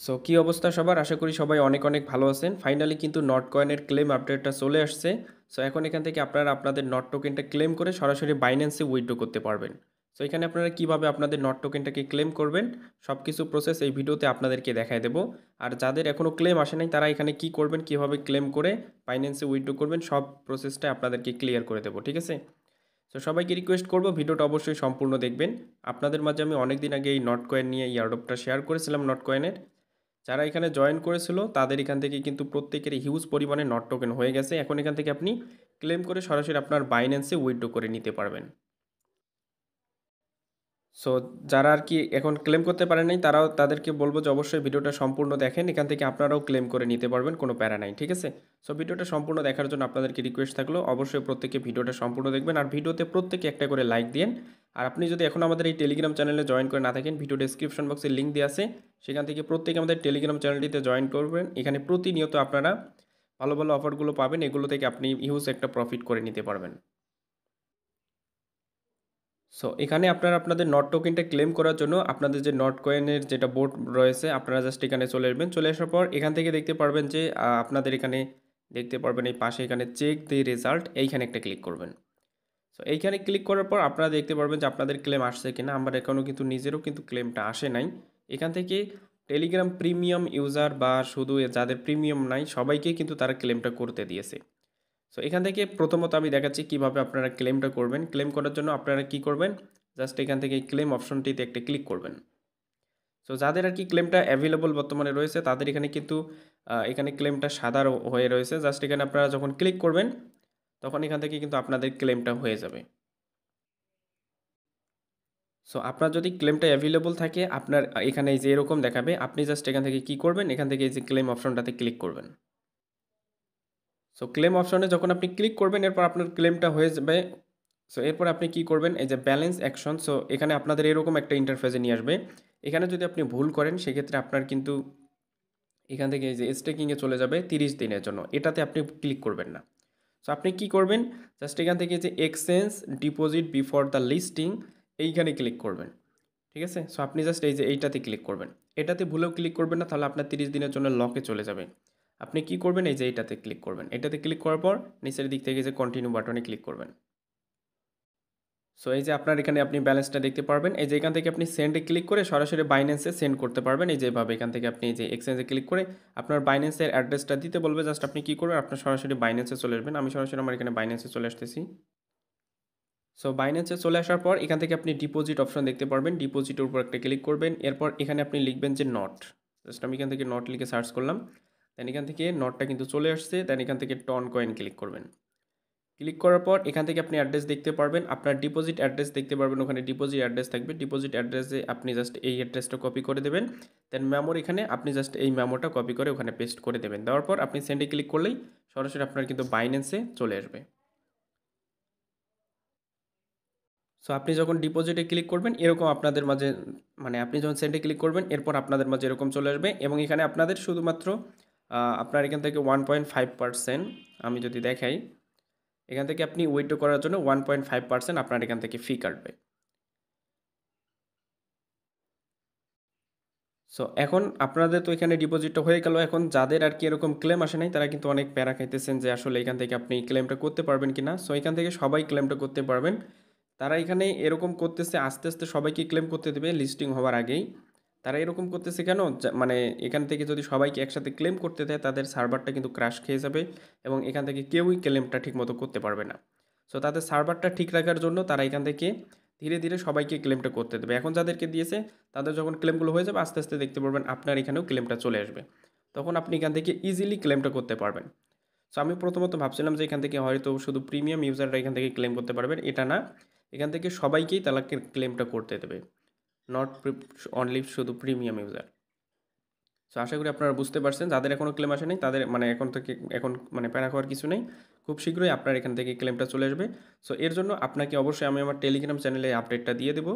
So কি অবস্থা সবার? আশা করি সবাই অনেক অনেক ভালো আছেন। ফাইনালি কিন্তু নট কয়েনের ক্লেম আপডেটটা চলে আসছে। সো এখন এখান থেকে আপনারা আপনাদের নট টোকেনটা ক্লেম করে সরাসরি বাইন্যান্সে উইথড্র করতে পারবেন। সো এখানে আপনারা কিভাবে আপনাদের নট টোকেনটাকে ক্লেম করবেন সবকিছু প্রসেস এই ভিডিওতে আপনাদেরকে দেখায় দেব। আর যাদের এখনও ক্লেম আসে নাই তারা এখানে কি করবেন, কিভাবে ক্লেম করে বাইন্যান্সে উইথড্র করবেন সব প্রসেসটা আপনাদেরকে ক্লিয়ার করে দেব। ঠিক আছে? সো সবাইকে রিকোয়েস্ট করব ভিডিওটা অবশ্যই সম্পূর্ণ দেখবেন। আপনাদের মাঝে আমি অনেক দিন আগে এই নট কয়েন নিয়ে ইয়ারড্রপটা শেয়ার করেছিলাম নট কয়েনের। যারা এখানে জয়েন করেছিল তাদের এখান থেকে কিন্তু প্রত্যেকেরই হিউজ পরিমাণে নট টোকেন হয়ে গেছে। এখন এখান থেকে আপনি ক্লেম করে সরাসরি আপনার বাইন্যান্সে উইথড্র করে নিতে পারবেন। সো যারা আর কি এখন ক্লেম করতে পারেন নাই তারাও তাদেরকে বলবো যে অবশ্যই ভিডিওটা সম্পূর্ণ দেখেন, এখান থেকে আপনারাও ক্লেম করে নিতে পারবেন, কোনো প্যারা নাই। ঠিক আছে? সো ভিডিওটা সম্পূর্ণ দেখার জন্য আপনাদেরকে রিকোয়েস্ট থাকলো অবশ্যই প্রত্যেকে ভিডিওটা সম্পূর্ণ দেখবেন আর ভিডিওতে প্রত্যেকে একটা করে লাইক দিন। আর আপনি যদি এখন আমাদের এই টেলিগ্রাম চ্যানেলে জয়েন করে না থাকেন, ভিডিও ডেসক্রিপশন বক্সে লিঙ্ক দেওয়া আছে, সেখান থেকে প্রত্যেকে আমাদের টেলিগ্রাম চ্যানেলটিতে জয়েন করবেন। এখানে প্রতিনিয়ত আপনারা ভালো ভালো অফারগুলো পাবেন, এগুলো থেকে আপনি হিউজ একটা প্রফিট করে নিতে পারবেন। সো এখানে আপনারা আপনাদের নট টোকেনটা ক্লেম করার জন্য আপনাদের যে নট কয়েনের যেটা বোর্ড রয়েছে আপনারা জাস্ট এখানে চলে আসবেন। চলে আসার পর এখান থেকে দেখতে পারবেন যে আপনাদের এখানে দেখতে পারবেন এই পাশে এখানে চেক দি রেজাল্ট, এইখানে একটা ক্লিক করবেন। সো এইখানে ক্লিক করার পর আপনারা দেখতে পারবেন যে আপনাদের ক্লেম আসছে কিনা। আমার এখনও কিন্তু নিজেরও কিন্তু ক্লেমটা আসে নাই। এখান থেকে টেলিগ্রাম প্রিমিয়াম ইউজার বা শুধু যাদের প্রিমিয়াম নাই সবাইকেই কিন্তু তারা ক্লেমটা করতে দিয়েছে। সো এখান থেকে প্রথমত আমি দেখাচ্ছি কিভাবে আপনারা ক্লেমটা করবেন। ক্লেম করার জন্য আপনারা কি করবেন, জাস্ট এখান থেকে ক্লেম অপশনটিতে একটা ক্লিক করবেন। সো যাদের আর কি ক্লেমটা অ্যাভেলেবল বর্তমানে রয়েছে তাদের এখানে কিন্তু এখানে ক্লেমটা সাদা হয়ে রয়েছে। জাস্ট এখানে আপনারা যখন ক্লিক করবেন তখন এখান থেকে কিন্তু আপনাদের ক্লেমটা হয়ে যাবে। সো আপনার যদি ক্লেমটা অ্যাভেলেবল থাকে আপনার এখানে এই যে এরকম দেখাবে, আপনি জাস্ট এখান থেকে কি করবেন, এখান থেকে এই যে ক্লেম অপশনটাতে ক্লিক করবেন। সো ক্লেম অপশনে যখন আপনি ক্লিক করবেন এরপর আপনার ক্লেমটা হয়ে যাবে। সো এরপর আপনি কি করবেন, এই যে ব্যালেন্স অ্যাকশন, সো এখানে আপনাদের এরকম একটা ইন্টারফেসে নিয়ে আসবে। এখানে যদি আপনি ভুল করেন সেক্ষেত্রে আপনার কিন্তু এখান থেকে এই যে স্টেকিংয়ে চলে যাবে 30 দিনের জন্য, এটাতে আপনি ক্লিক করবেন না। সো আপনি কি করবেন, জাস্ট এখান থেকে যে exchange deposit before the listing এইখানে ক্লিক করবেন। ঠিক আছে? সো আপনি জাস্ট এই যে এইটাতে ক্লিক করবেন। এটাতে ভুলেও ক্লিক করবেন না, তাহলে আপনার 30 দিনের জন্য লকে চলে যাবে। আপনি কি করবেন, এই যে এইটাতে ক্লিক করবেন। এটাতে ক্লিক করার পর নিচের দিক থেকে যে কন্টিনিউ বাটনে ক্লিক করবেন। সো এই যে আপনার এখানে আপনি ব্যালেন্সটা দেখতে পারবেন। এই যে এখান থেকে আপনি সেন্ডে ক্লিক করে সরাসরি বাইন্যান্সে সেন্ড করতে পারবেন। এই যেভাবে এখান থেকে আপনি এই যে এক্সচেঞ্জে ক্লিক করে আপনার বাইন্যান্সের অ্যাড্রেসটা দিতে বলবে, জাস্ট আপনি কি করবেন, আপনার সরাসরি বাইন্যান্সে চলে আসবেন। আমি সরাসরি আমার এখানে বাইন্যান্সে চলে আসতেছি। সো বাইন্যান্সে চলে আসার পর এখান থেকে আপনি ডিপোজিট অপশন দেখতে পারবেন। ডিপোজিটের উপর একটা ক্লিক করবেন। এরপর এখানে আপনি লিখবেন যে নট। জাস্ট আমি এখান থেকে নট লিখে সার্চ করলাম। দেন এখান থেকে নটটা কিন্তু চলে আসছে। দেন এখান থেকে টন কয়েন ক্লিক করবেন। ক্লিক করার পর এখান থেকে আপনি অ্যাড্রেস দেখতে পারবেন। আপনার ডিপোজিট অ্যাড্রেস দেখতে পারবেন, ওখানে ডিপোজিট অ্যাড্রেস থাকবে। ডিপোজিট অ্যাড্রেসে আপনি জাস্ট এই অ্যাড্রেসটা কপি করে দেবেন। দেন মেমোর এখানে আপনি জাস্ট এই মেমোটা কপি করে ওখানে পেস্ট করে দেবেন। দেওয়ার পর আপনি সেন্ডে ক্লিক করলেই সরাসরি আপনার কিন্তু বাইন্যান্সে চলে আসবে। সো আপনি যখন ডিপোজিটে ক্লিক করবেন এরকম আপনাদের মাঝে, মানে আপনি যখন সেন্ডে ক্লিক করবেন এরপর আপনাদের মাঝে এরকম চলে আসবে এবং এখানে আপনাদের শুধুমাত্র আপনার এখান থেকে 1.5%, আমি যদি দেখাই এখান থেকে আপনি উইথড্র করার জন্য 1.5% আপনার এখান থেকে ফি কাটবে। সো এখন আপনাদের তো এখানে ডিপোজিটটা হয়ে গেল। এখন যাদের আর কি এরকম ক্লেম আসে নাই তারা কিন্তু অনেক প্যারা খাইতেছেন যে আসলে এখান থেকে আপনি ক্লেমটা করতে পারবেন কিনা। সো এখান থেকে সবাই ক্লেমটা করতে পারবেন। তারা এখানে এরকম করতেছে আস্তে আস্তে সবাইকে ক্লেম করতে দেবে লিস্টিং হওয়ার আগেই। তারা এরকম করতেছে কেন, মানে এখান থেকে যদি সবাইকে একসাথে ক্লেম করতে দেয় তাদের সার্ভারটা কিন্তু ক্র্যাশ খেয়ে যাবে এবং এখান থেকে কেউই ক্লেমটা ঠিকমতো করতে পারবে না। সো তাদের সার্ভারটা ঠিক রাখার জন্য তারা এখান থেকে ধীরে ধীরে সবাইকে ক্লেমটা করতে দেবে। এখন যাদেরকে দিয়েছে তাদের যখন ক্লেমগুলো হয়ে যাবে আস্তে আস্তে দেখতে পারবেন আপনার এখানেও ক্লেমটা চলে আসবে। তখন আপনি এখান থেকে ইজিলি ক্লেমটা করতে পারবেন। সো আমি প্রথমত ভাবছিলাম যে এখান থেকে হয়তো শুধু প্রিমিয়াম ইউজাররা এখান থেকে ক্লেম করতে পারবেন, এটা না, এখান থেকে সবাইকেই তারা ক্লেমটা করতে দেবে, নট অনলি শুধু প্রিমিয়াম ইউজার। সো আশা করি আপনারা বুঝতে পারছেন, যাদের এখনও ক্লেম আসে নাই তাদের মানে এখন থেকে এখন মানে প্যারা খাওয়ার কিছু নেই, খুব শীঘ্রই আপনার এখান থেকে ক্লেমটা চলে আসবে। সো এর জন্য আপনাকে অবশ্যই আমি আমার টেলিগ্রাম চ্যানেলে আপডেটটা দিয়ে দেবো।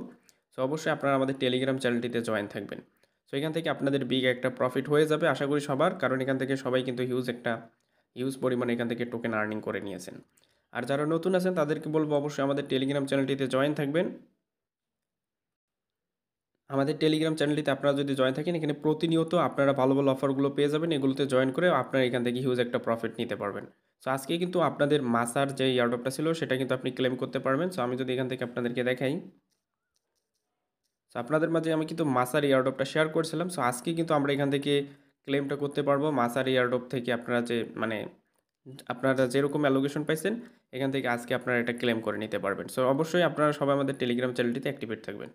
সো অবশ্যই আপনারা আমাদের টেলিগ্রাম চ্যানেলটিতে জয়েন থাকবেন। সো এখান থেকে আপনাদের বিগ একটা প্রফিট হয়ে যাবে আশা করি সবার, কারণ এখান থেকে সবাই কিন্তু হিউজ পরিমাণে এখান থেকে টোকেন আর্নিং করে নিয়েছেন। আর যারা নতুন আছেন তাদেরকে বলবো অবশ্যই আমাদের টেলিগ্রাম চ্যানেলটিতে জয়েন থাকবেন। আমাদের টেলিগ্রাম চ্যানেলটিতে আপনারা যদি জয়েন থাকেন, এখানে প্রতিনিয়ত আপনারা ভালো, ভালো অফারগুলো পেয়ে যাবেন। এগুলোতে জয়েন করে আপনারা এখান থেকে হিউজ একটা প্রফিট নিতে পারবেন। সো আজকে কিন্তু আপনাদের মাসার যে এয়ারড্রপটা ছিল সেটা কিন্তু আপনি ক্লেম করতে পারবেন। সো আমি যদি এখান থেকে আপনাদেরকে দেখাই। সো আপনাদের মাঝে আমি কিন্তু মাসার এয়ারড্রপটা শেয়ার করেছিলাম। সো আজকে কিন্তু আমরা এখান থেকে ক্লেমটা করতে পারবো। মাসার এয়ারড্রপ থেকে আপনারা যে মানে আপনারা যেরকম অ্যালোকেশন পাইছেন, এখান থেকে আজকে আপনারা এটা ক্লেম করে নিতে পারবেন। সো অবশ্যই আপনারা সবাই আমাদের টেলিগ্রাম চ্যানেলটিতে অ্যাক্টিভেট থাকবেন।